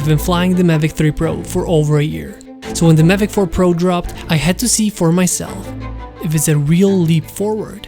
I've been flying the Mavic 3 Pro for over a year, so when the Mavic 4 Pro dropped, I had to see for myself if it's a real leap forward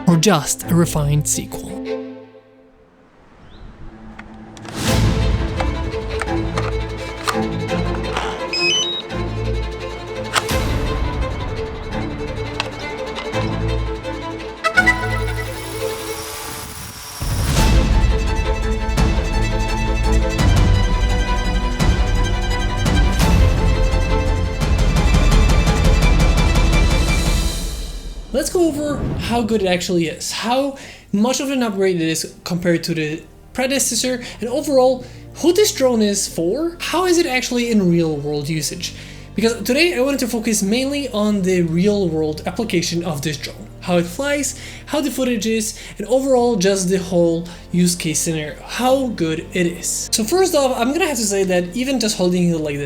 or just a refined sequel. Let's go over how good it actually is, how much of an upgrade it is compared to the predecessor, and overall who this drone is for, how is it actually in real world usage. Because today I wanted to focus mainly on the real world application of this drone, how it flies, how the footage is, and overall just the whole use case scenario, how good it is. So first off, I'm gonna have to say that even just holding it like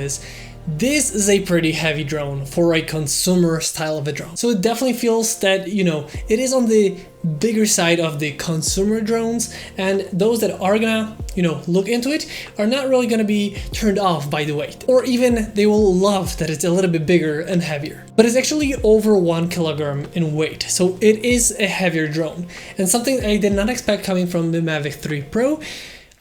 this is a pretty heavy drone for a consumer style of a drone. So it definitely feels that, you know, it is on the bigger side of the consumer drones, and those that are gonna, you know, look into it are not really gonna be turned off by the weight, or even they will love that it's a little bit bigger and heavier. But it's actually over 1 kilogram in weight, so it is a heavier drone, and something I did not expect coming from the Mavic 3 Pro.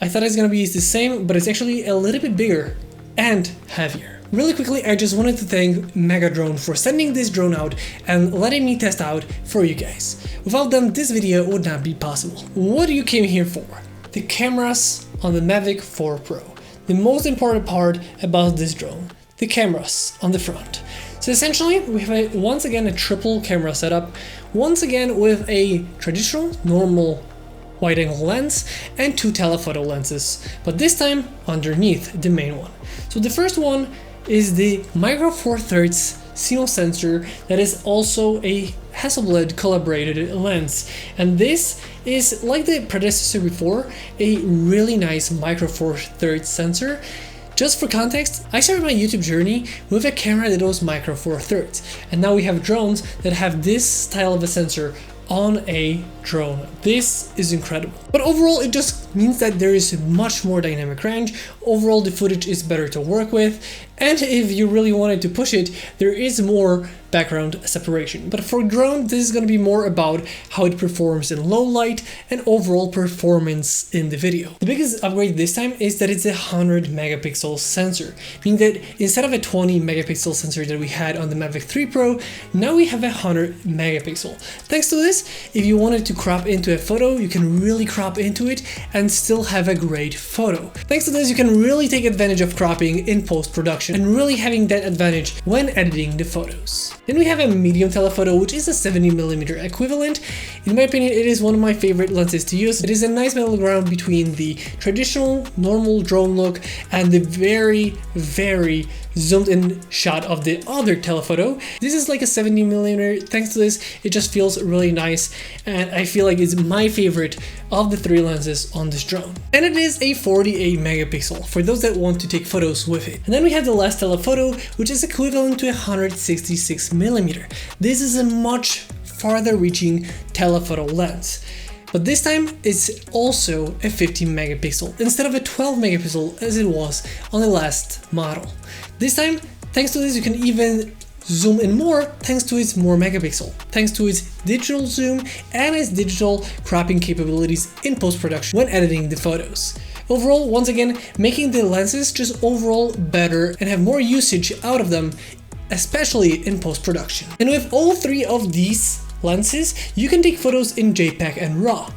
I thought it's gonna be the same, but it's actually a little bit bigger and heavier. Really quickly, I just wanted to thank Megadrone for sending this drone out and letting me test out for you guys. Without them, this video would not be possible. What you came here for? The cameras on the Mavic 4 Pro. The most important part about this drone, the cameras on the front. So essentially, we have once again a triple camera setup, once again with a traditional, normal wide-angle lens and 2 telephoto lenses, but this time underneath the main one. So the first one is the Micro Four Thirds CMOS sensor that is also a Hasselblad collaborated lens, and this is, like the predecessor before, a really nice Micro Four Thirds sensor. Just for context, I started my YouTube journey with a camera that was Micro Four Thirds, and now we have drones that have this style of a sensor on a drone. This is incredible. But overall, it just means that there is much more dynamic range. Overall, the footage is better to work with, and if you really wanted to push it, there is more background separation. But for drone, this is going to be more about how it performs in low light and overall performance in the video. The biggest upgrade this time is that it's a 100 megapixel sensor, meaning that instead of a 20 megapixel sensor that we had on the Mavic 3 Pro, now we have a 100 megapixel. Thanks to this, if you wanted to crop into a photo, you can really crop into it and still have a great photo. Thanks to this, you can really take advantage of cropping in post-production and really having that advantage when editing the photos. Then we have a medium telephoto, which is a 70mm equivalent. In my opinion, it is one of my favorite lenses to use. It is a nice middle ground between the traditional normal drone look and the very zoomed in shot of the other telephoto. This is like a 70mm. Thanks to this, it just feels really nice, and I feel like it's my favorite of the 3 lenses on this drone. And it is a 48 megapixel for those that want to take photos with it. And then we have the last telephoto, which is equivalent to a 166mm. This is a much farther reaching telephoto lens. But this time it's also a 15 megapixel instead of a 12 megapixel as it was on the last model. This time, thanks to this, you can even zoom in more thanks to its more megapixel, thanks to its digital zoom and its digital cropping capabilities in post-production when editing the photos. Overall, once again, making the lenses just overall better and have more usage out of them, especially in post-production. And with all 3 of these lenses, you can take photos in JPEG and RAW.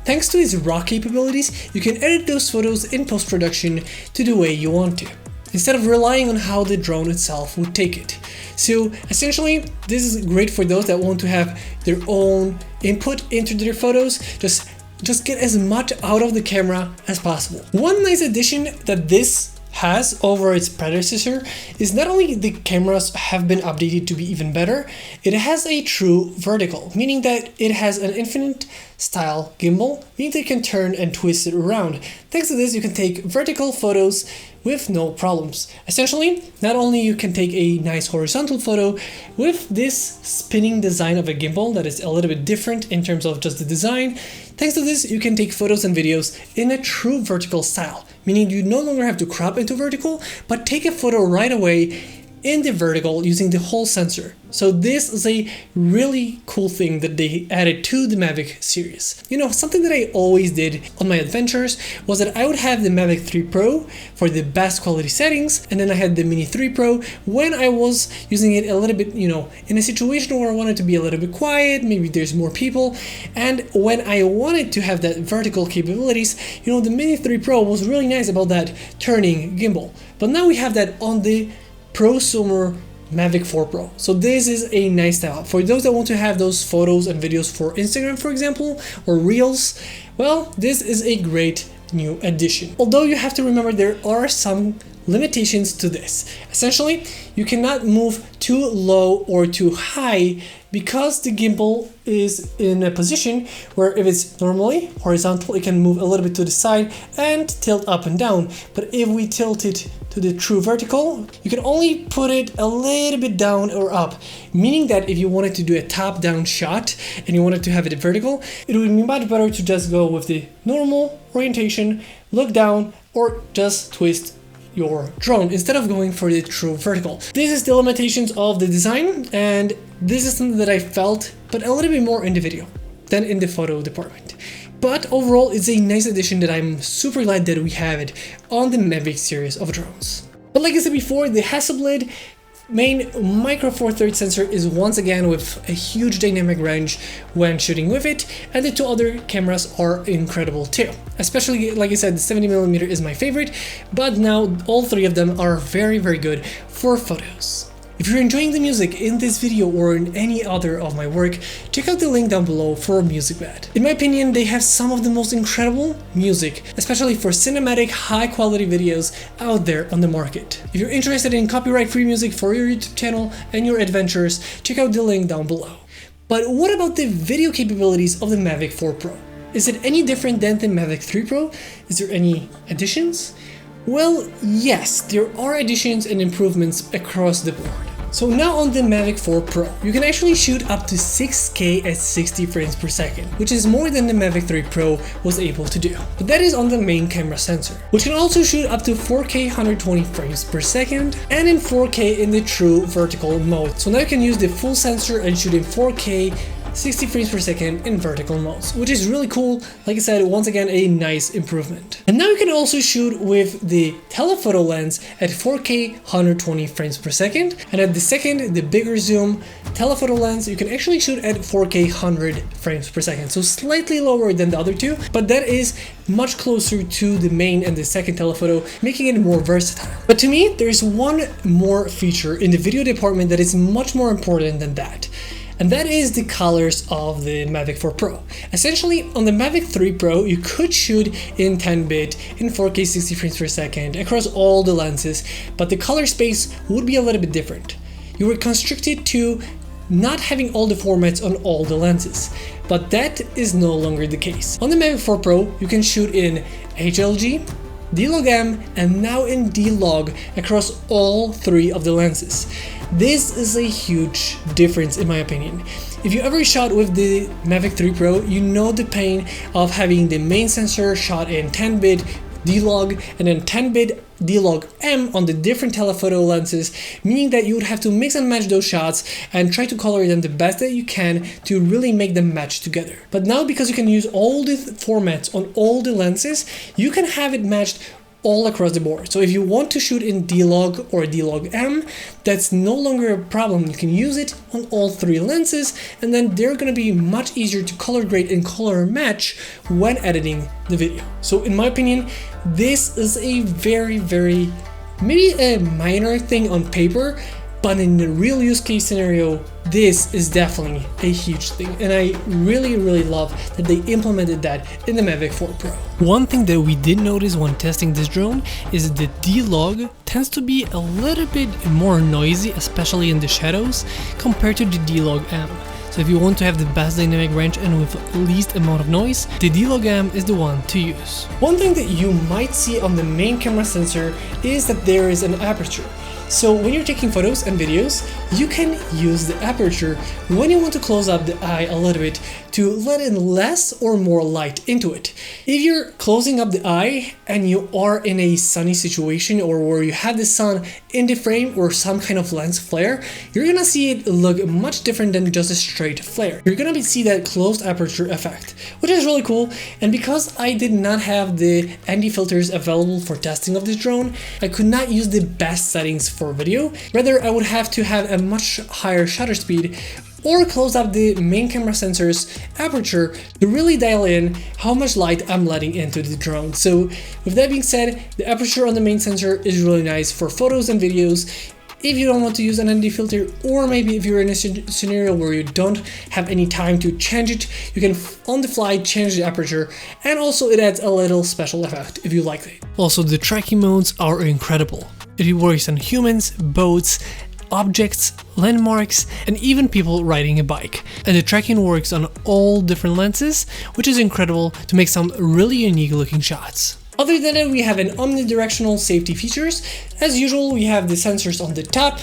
Thanks to its RAW capabilities, you can edit those photos in post-production to the way you want to, instead of relying on how the drone itself would take it. So essentially, this is great for those that want to have their own input into their photos, just get as much out of the camera as possible. One nice addition that this has over its predecessor is not only the cameras have been updated to be even better, it has a true vertical, meaning that it has an infinite style gimbal, meaning that you can turn and twist it around. Thanks to this, you can take vertical photos with no problems. Essentially, not only you can take a nice horizontal photo with this spinning design of a gimbal that is a little bit different in terms of just the design. Thanks to this, you can take photos and videos in a true vertical style, meaning you no longer have to crop into vertical, but take a photo right away in the vertical using the whole sensor. So this is a really cool thing that they added to the Mavic series. You know, something that I always did on my adventures was that I would have the Mavic 3 Pro for the best quality settings, and then I had the Mini 3 Pro when I was using it a little bit, you know, in a situation where I wanted to be a little bit quiet, maybe there's more people, and when I wanted to have that vertical capabilities, you know, the Mini 3 Pro was really nice about that turning gimbal. But now we have that on the prosumer Mavic 4 Pro. So this is a nice step up. For those that want to have those photos and videos for Instagram, for example, or Reels, well, this is a great new addition. Although you have to remember there are some limitations to this. Essentially, you cannot move too low or too high because the gimbal is in a position where if it's normally horizontal, it can move a little bit to the side and tilt up and down. But if we tilt it to the true vertical, you can only put it a little bit down or up, meaning that if you wanted to do a top-down shot and you wanted to have it vertical, it would be much better to just go with the normal orientation, look down, or just twist your drone instead of going for the true vertical. This is the limitations of the design, and this is something that I felt, but a little bit more in the video than in the photo department. But overall, it's a nice addition that I'm super glad that we have it on the Mavic series of drones. But like I said before, the Hasselblad main micro four thirds sensor is once again with a huge dynamic range when shooting with it, and the two other cameras are incredible too. Especially, like I said, the 70mm is my favorite, but now all three of them are very good for photos. If you're enjoying the music in this video or in any other of my work, check out the link down below for MusicBed. In my opinion, they have some of the most incredible music, especially for cinematic, high-quality videos out there on the market. If you're interested in copyright-free music for your YouTube channel and your adventures, check out the link down below. But what about the video capabilities of the Mavic 4 Pro? Is it any different than the Mavic 3 Pro? Is there any additions? Well, yes, there are additions and improvements across the board. So now on the Mavic 4 Pro, you can actually shoot up to 6K at 60 frames per second, which is more than the Mavic 3 Pro was able to do. But that is on the main camera sensor, which can also shoot up to 4K 120 frames per second and in 4K in the true vertical mode. So now you can use the full sensor and shoot in 4K 60 frames per second in vertical modes, which is really cool. Like I said, once again, a nice improvement. And now you can also shoot with the telephoto lens at 4K 120 frames per second, and at the second, the bigger zoom telephoto lens, you can actually shoot at 4K 100 frames per second, so slightly lower than the other two, but that is much closer to the main and the second telephoto, making it more versatile. But to me, there's one more feature in the video department that is much more important than that. And that is the colors of the Mavic 4 Pro. Essentially, on the Mavic 3 Pro, you could shoot in 10-bit, in 4K 60 frames per second, across all the lenses, but the color space would be a little bit different. You were constricted to not having all the formats on all the lenses, but that is no longer the case. On the Mavic 4 Pro, you can shoot in HLG, D-Log-M, and now in D-Log across all three of the lenses. This is a huge difference in my opinion. If you ever shot with the Mavic 3 Pro, you know the pain of having the main sensor shot in 10-bit D-Log and then 10-bit D-Log-M on the different telephoto lenses, meaning that you would have to mix and match those shots and try to color them the best that you can to really make them match together. But now, because you can use all the formats on all the lenses, you can have it matched all across the board. So if you want to shoot in D-Log or D-Log-M, that's no longer a problem. You can use it on all three lenses, and then they're going to be much easier to color grade and color match when editing the video. So in my opinion, this is a very maybe a minor thing on paper, but in the real use case scenario, this is definitely a huge thing, and I really love that they implemented that in the Mavic 4 Pro. One thing that we did notice when testing this drone is the D-Log tends to be a little bit more noisy, especially in the shadows, compared to the D-Log-M. So if you want to have the best dynamic range and with least amount of noise, the D-Log is the one to use. One thing that you might see on the main camera sensor is that there is an aperture. So when you're taking photos and videos, you can use the aperture when you want to close up the eye a little bit to let in less or more light into it. If you're closing up the eye and you are in a sunny situation or where you have the sun in the frame or some kind of lens flare, you're gonna see it look much different than just a straight flare. You're gonna see that closed aperture effect, which is really cool. And because I did not have the ND filters available for testing of this drone, I could not use the best settings for video. Rather, I would have to have a much higher shutter speed or close up the main camera sensor's aperture to really dial in how much light I'm letting into the drone. So with that being said, the aperture on the main sensor is really nice for photos and videos. If you don't want to use an ND filter, or maybe if you're in a scenario where you don't have any time to change it, you can on the fly change the aperture, and also it adds a little special effect if you like it. Also, the tracking modes are incredible. It works on humans, boats, objects, landmarks, and even people riding a bike. And the tracking works on all different lenses, which is incredible to make some really unique looking shots. Other than that, we have an omnidirectional safety features. As usual, we have the sensors on the top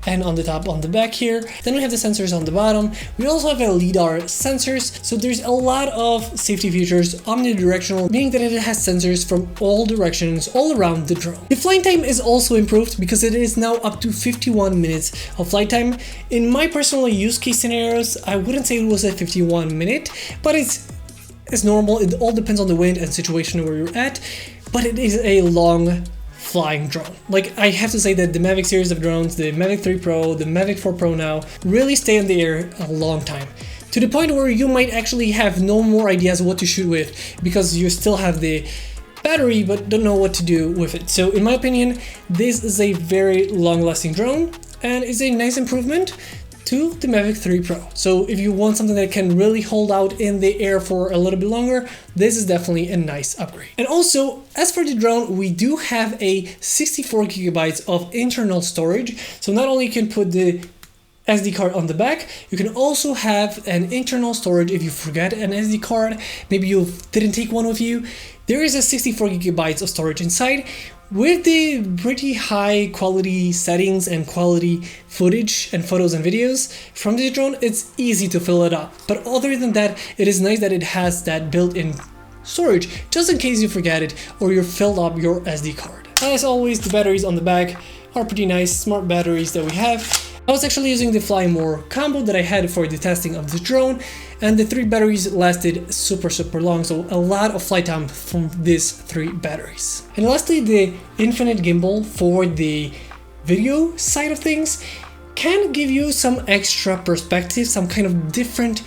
and on the top on the back here. Then we have the sensors on the bottom. We also have a LiDAR sensors. So there's a lot of safety features, omnidirectional, meaning that it has sensors from all directions all around the drone. The flight time is also improved because it is now up to 51 minutes of flight time. In my personal use case scenarios, I wouldn't say it was a 51 minute, but it's normal. It all depends on the wind and situation where you're at, but it is a long flying drone. Like, I have to say that the Mavic series of drones, the Mavic 3 Pro, the Mavic 4 Pro now, really stay in the air a long time. To the point where you might actually have no more ideas what to shoot with because you still have the battery but don't know what to do with it. So in my opinion, this is a very long-lasting drone and is a nice improvement to the Mavic 3 Pro. So if you want something that can really hold out in the air for a little bit longer, this is definitely a nice upgrade. And also, as for the drone, we do have a 64 gigabytes of internal storage. So not only you can put the SD card on the back, you can also have an internal storage if you forget an SD card, maybe you didn't take one with you. There is a 64 gigabytes of storage inside. With the pretty high quality settings and quality footage and photos and videos from the drone, it's easy to fill it up. But other than that, it is nice that it has that built-in storage, just in case you forget it or you filled up your SD card. As always, the batteries on the back are pretty nice, smart batteries that we have. I was actually using the Fly More combo that I had for the testing of the drone, and the 3 batteries lasted super long, so a lot of flight time from these 3 batteries. And lastly, the infinite gimbal for the video side of things can give you some extra perspective, some kind of different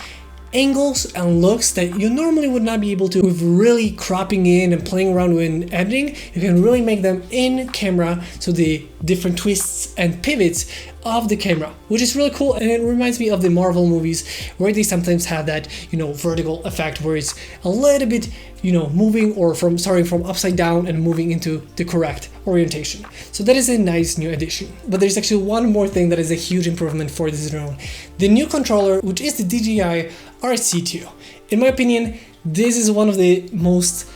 angles and looks that you normally would not be able to with really cropping in and playing around with editing. You can really make them in camera, so the different twists and pivots of the camera, which is really cool. And it reminds me of the Marvel movies where they sometimes have that, vertical effect where it's a little bit, moving or starting from upside down and moving into the correct orientation. So that is a nice new addition. But there's actually one more thing that is a huge improvement for this drone. The new controller, which is the DJI RC2. In my opinion, this is one of the most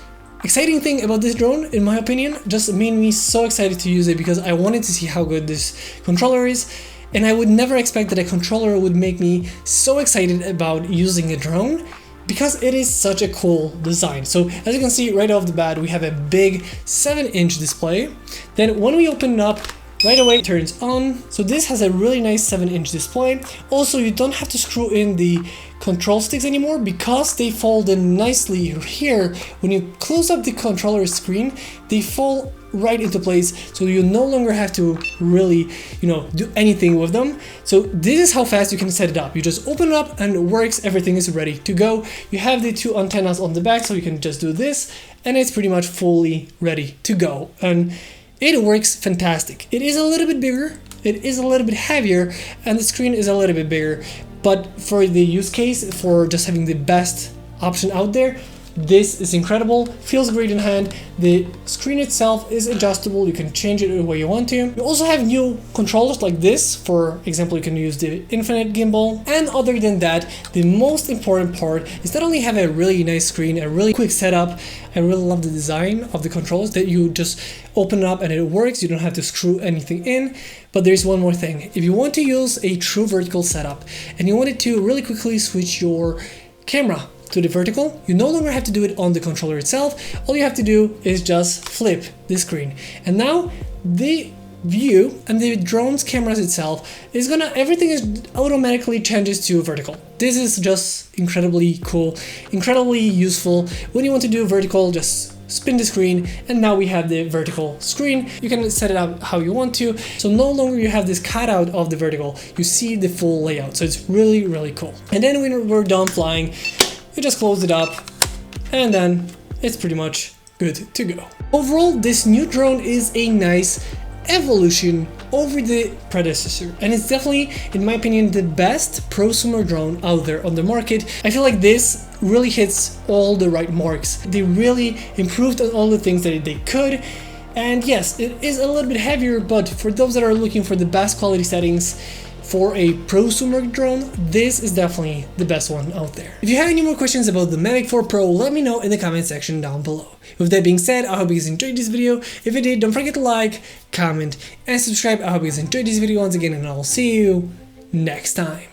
exciting thing about this drone, in my opinion. Just made me so excited to use it because I wanted to see how good this controller is, and I would never expect that a controller would make me so excited about using a drone because it is such a cool design. So as you can see right off the bat, we have a big 7-inch display. Then when we open it up, right away it turns on. So this has a really nice 7-inch display. Also, you don't have to screw in the control sticks anymore because they fold in nicely here. When you close up the controller screen, they fall right into place, so you no longer have to really, do anything with them. So this is how fast you can set it up. You just open it up and it works, everything is ready to go. You have the 2 antennas on the back, so you can just do this and it's pretty much fully ready to go. And it works fantastic. It is a little bit bigger, it is a little bit heavier, and the screen is a little bit bigger. But for the use case, for just having the best option out there, This is incredible, feels great in hand. The screen itself is adjustable, you can change it the way you want to. You also have new controllers like this. For example, you can use the infinite gimbal. And other than that, the most important part is not only have a really nice screen, a really quick setup. I really love the design of the controllers, that you just open it up and it works, you don't have to screw anything in. But there's one more thing. If you want to use a true vertical setup and you wanted to really quickly switch your camera to the vertical, you no longer have to do it on the controller itself. All you have to do is just flip the screen. And now the view and the drone's cameras itself is everything is automatically changes to vertical. This is just incredibly cool, incredibly useful. When you want to do vertical, just spin the screen, and now we have the vertical screen. You can set it up how you want to, so no longer you have this cutout of the vertical, you see the full layout. So it's really, really cool. And then when we're done flying, you just close it up, and then it's pretty much good to go. Overall, this new drone is a nice evolution over the predecessor, and it's definitely, in my opinion, the best prosumer drone out there on the market. I feel like this really hits all the right marks. They really improved on all the things that they could. And yes, it is a little bit heavier, but for those that are looking for the best quality settings for a prosumer drone, this is definitely the best one out there. If you have any more questions about the Mavic 4 Pro, let me know in the comment section down below. With that being said, I hope you guys enjoyed this video. If you did, don't forget to like, comment, and subscribe. I hope you guys enjoyed this video once again, and I'll see you next time.